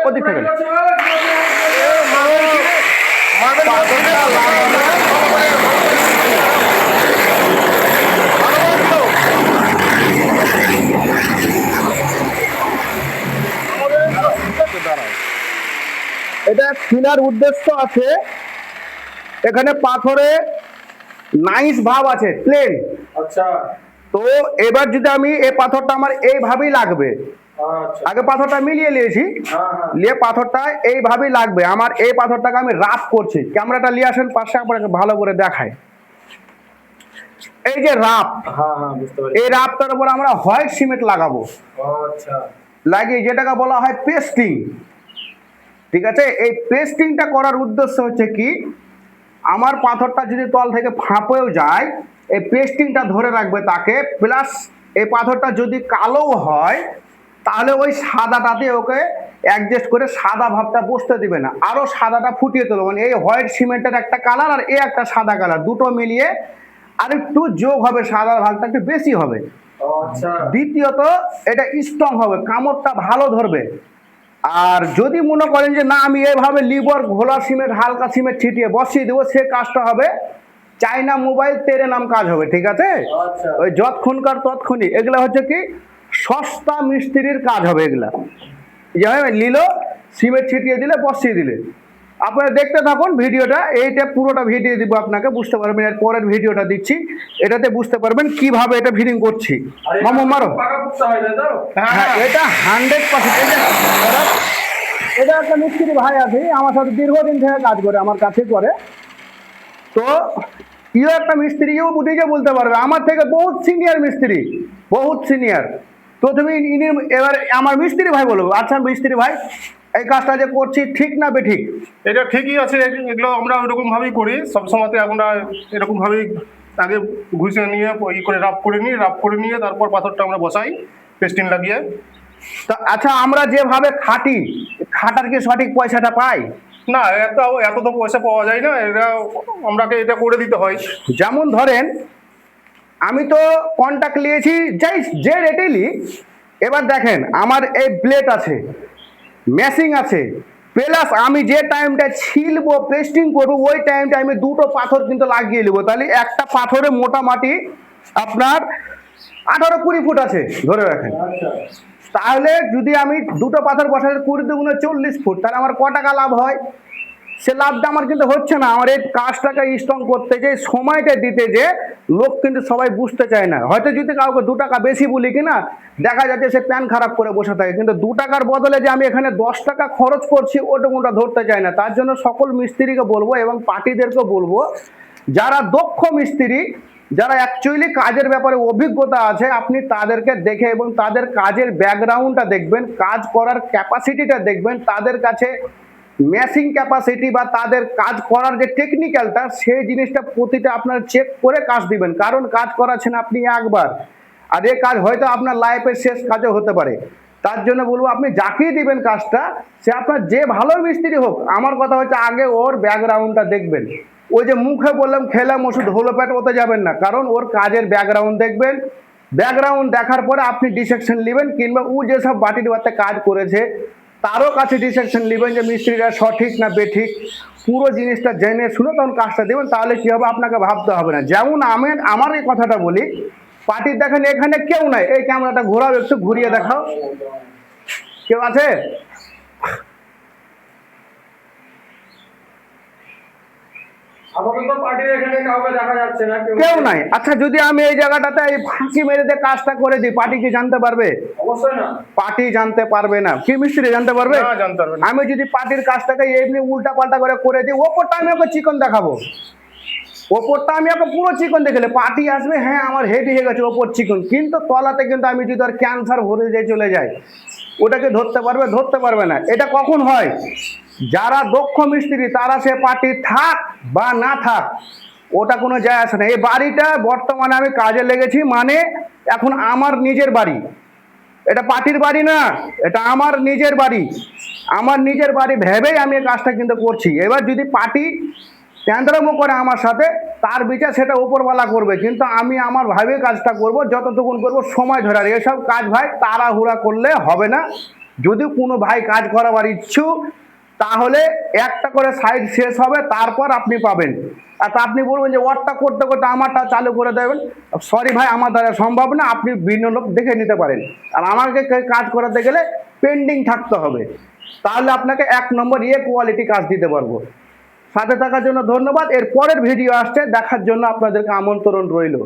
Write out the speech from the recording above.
ওদিক থেকে এটা কেনার উদ্দেশ্য আছে, এখানে পাথরে নাইস ভাব আছে, প্লেন। আচ্ছা তো এবার যদি আমি এই পাথরটা আমার এইভাবেই লাগবে, আচ্ছা আগে পাথরটা মিলিয়ে নিয়েছি, হ্যাঁ হ্যাঁ নিয়ে পাথরটা এইভাবেই লাগবে। আমার এই পাথরটাকে আমি রাফ করছি, ক্যামেরাটা নিয়ে আসেন পাশে, আপনাকে ভালো করে দেখায়। এই যে রাফ, হ্যাঁ হ্যাঁ বুঝতে পারছি। এই রাফটার উপর আমরা হোয়াইট সিমেন্ট লাগাবো, আচ্ছা লাগিয়ে যেটাকে বলা হয় পেস্টিং। ঠিক আছে, এই পেস্টিংটা করার উদ্দেশ্য হচ্ছে কি, আমার পাথরটা যদি তল থেকে ফাঁপেও যায়, এই পেস্টিংটা ধরে রাখবে তাকে, প্লাস এই পাথরটা যদি কালো হয় তাহলে ওই সাদাটাতে ওকে অ্যাডজাস্ট করে সাদা ভাবটা বসতে দিবে না, আরো সাদাটা ফুটিয়ে তুলবে। মানে এই হোয়াইট সিমেন্টের একটা কালার আর এই একটা সাদা কালার, দুটো মিলিয়ে আর একটু যোগ হবে, সাদা ভাগটা একটু বেশি হবে। আচ্ছা দ্বিতীয়ত এটা স্ট্রং হবে, কামড়টা ভালো ধরবে। আর যদি মনে করেন যে না আমি এইভাবে লিভার ঘোলা সিমেন্ট হালকা সিমেন্ট ছিটিয়ে বসিয়ে দেবো, সে কাজটা হবে চাইনা মোবাইল তেরে নাম কাজ হবে। ঠিক আছে, আচ্ছা ওই যৎক্ষণকার তৎক্ষণই, এগুলা হচ্ছে কি সস্তা মিস্ত্রির কাজ হবে। এগুলা যেভাবে নিল সিমেন্ট ছিটিয়ে দিলে বসিয়ে দিলে। আপনারা দেখতে থাকুন ভিডিওটা, এইটা পুরোটা ভিডিও দিব আপনাকে, বুঝতে পারবেন। এর পরের ভিডিওটা দিচ্ছি, এটাতে বুঝতে পারবেন কিভাবে এটা ফিটিং করছি। মামু মারো। পাকা পুক্তা হয় না তো? হ্যাঁ, এটা 100%। এটা একটা মিস্ত্রি ভাই আছে আমার সাথে দীর্ঘদিন থেকে কাজ করে, আমার কাছে করে। তো ইও একটা মিস্ত্রি, ইও বুঝে বলতে পারবে, আমার থেকে বহুত সিনিয়র মিস্ত্রি, বহুত সিনিয়র। প্রথমে ইনি এবার আমার মিস্ত্রি ভাই বলবো, আচ্ছা মিস্ত্রি ভাই এই কাজটা যে করছি ঠিক না বেঠিক? এটা ঠিকই আছে, এগুলো আমরা ওরকম ভাবেই করি সবসময়। আমরা এরকম ভাবেই আগে ঘুষে নিয়ে ই করে রাফ করে নিয়ে তারপর পাথরটা আমরা বসাই পেস্টিং লাগিয়ে। তা আচ্ছা, আমরা যেভাবে খাটি, খাটার কি সঠিক পয়সাটা পাই? না, এত তো পয়সা পাওয়া যায় না, আমরাকে এটা করে দিতে হয়। যেমন ধরেন আমি তো কন্ট্যাক্ট নিয়েছি যাই যে রেটেলি, এবার দেখেন আমার এই ব্লেড আছে, মেশিং আছে, প্লাস আমি যে টাইমটা ছিলবো পেস্টিং করবো ওই টাইমটা আমি দুটো পাথর কিন্তু লাগিয়ে নেবো। তাহলে একটা পাথরে মোটামুটি আপনার 18-20 ফুট আছে ধরে রাখেন। আচ্ছা তাহলে যদি আমি দুটো পাথর বসাতে 20×40 ফুট, তাহলে আমার ক টাকা লাভ হয়? সে লাভটা আমার কিন্তু হচ্ছে না। আমার এই কাজটাকে স্ট্রং করতে যে সময়টা দিতে যে লোক কিন্তু সবাই বুঝতে চায় না। হয়তো যদি কাউকে 2 টাকা বেশি বলি কিনা, দেখা যাচ্ছে সে প্যান খারাপ করে বসে থাকে, কিন্তু 2 টাকার বদলে যে আমি এখানে 10 টাকা খরচ করছি ওটা ধরতে চায় না। তার জন্য সকল মিস্ত্রিকে বলবো এবং পার্টিদেরকে বলবো, যারা দক্ষ মিস্ত্রি, যারা অ্যাকচুয়ালি কাজের ব্যাপারে অভিজ্ঞতা আছে, আপনি তাদেরকে দেখে এবং তাদের কাজের ব্যাকগ্রাউন্ডটা দেখবেন, কাজ করার ক্যাপাসিটিটা দেখবেন, তাদের কাছে ম্যাচিং ক্যাপাসিটি বা তাদের কাজ করার যে টেকনিক্যালটা, সেই জিনিসটা প্রতিটা আপনার চেক করে কাজ দিবেন। কারণ কাজ করাচ্ছেন আপনি একবার, আর এই কাজ হয়তো আপনার লাইফের শেষ কাজও হতে পারে। তার জন্য বলবো আপনি যাকেই দিবেন কাজটা, সে আপনার যে ভালো মিস্ত্রি হোক, আমার কথা হচ্ছে আগে ওর ব্যাকগ্রাউন্ডটা দেখবেন। ওই যে মুখে বললাম খেলাম ওষুধ হলো পেট, ওতে যাবেন না, কারণ ওর কাজের ব্যাকগ্রাউন্ড দেখবেন। ব্যাকগ্রাউন্ড দেখার পরে আপনি ডিসেকশন নেবেন, কিংবা ও যেসব বাটি ডিবাতে কাজ করেছে তারও কাছে ডিসেকশন নেবেন যে মিস্ত্রিরা সঠিক না বেঠিক। পুরো জিনিসটা জেনে শুনে তখন কাজটা দেবেন, তাহলে কি হবে আপনাকে ভাবতে হবে না। যেমন আমার এই কথাটা বলি, পার্টির দেখেন এখানে কেউ নাই, এই ক্যামেরাটা ঘোরাও, একটু ঘুরিয়ে দেখাও, কেউ আছে? আপাতত পার্টির এখানে কাউকে দেখা যাচ্ছে না, কেউ নাই। আচ্ছা, যদি আমি এই জায়গাটাতে এই ফাঁকি মেরে দিয়ে কাজটা করে দিই, পার্টি কি জানতে পারবে? অবশ্যই না। পার্টি জানতে পারবে না। কি মিস্ত্রি জানতে পারবে? না, জানতে পারবে না। আমি যদি পার্টির কাজটাকে এমনি উল্টা পাল্টা করে দিই, ওপরটা আমি ওকে চিকন দেখাবো, ওপরটা আমি ওকে পুরো চিকন দেখালে পার্টি আসবে, হ্যাঁ আমার হেভি হয়ে গেছে ওপর চিকন, কিন্তু তলাতে কিন্তু আমি যদি আর ক্যান্সার ভরে দিয়ে চলে যাই, ওটাকে ধরতে পারবে? ধরতে পারবে না। এটা কখন হয়? যারা দক্ষ মিস্ত্রি তারা সে পার্টি থাক বা না থাক, ওটা কোনো যায় আসে না। এই বাড়িটা বর্তমানে আমি কাজে লেগেছি, মানে এখন আমার নিজের বাড়ি, এটা পার্টির বাড়ি না, এটা আমার নিজের বাড়ি। আমার নিজের বাড়ি ভেবেই আমি এই কাজটা কিন্তু করছি। এবার যদি পার্টি ট্যান্ডারমো করে আমার সাথে, তার বিচার সেটা উপরওয়ালা করবে, কিন্তু আমি আমার ভাবে কাজটা করব, যতটুকুন করব সময় ধরে। আর এসব কাজ ভাই তাড়াহুড়া করলে হবে না, যদি কোনো ভাই কাজ করাবার ইচ্ছুক তাহলে একটা করে সাইড শেষ হবে, তারপর আপনি পাবেন। আর তা আপনি বলবেন যে ওয়ার্ডটা করতে করতে আমারটা চালু করে দেবেন, সরি ভাই আমার দ্বারা সম্ভব না, আপনি ভিন্ন লোক দেখে নিতে পারেন। আর আমাকে কাজ করাতে গেলে পেন্ডিং থাকতে হবে, তাহলে আপনাকে 1 নম্বর কোয়ালিটি কাজ দিতে পারবো। সাথে থাকার জন্য ধন্যবাদ। এর পরের ভিডিও আসছে, দেখার জন্য আপনাদেরকে আমন্ত্রণ রইল।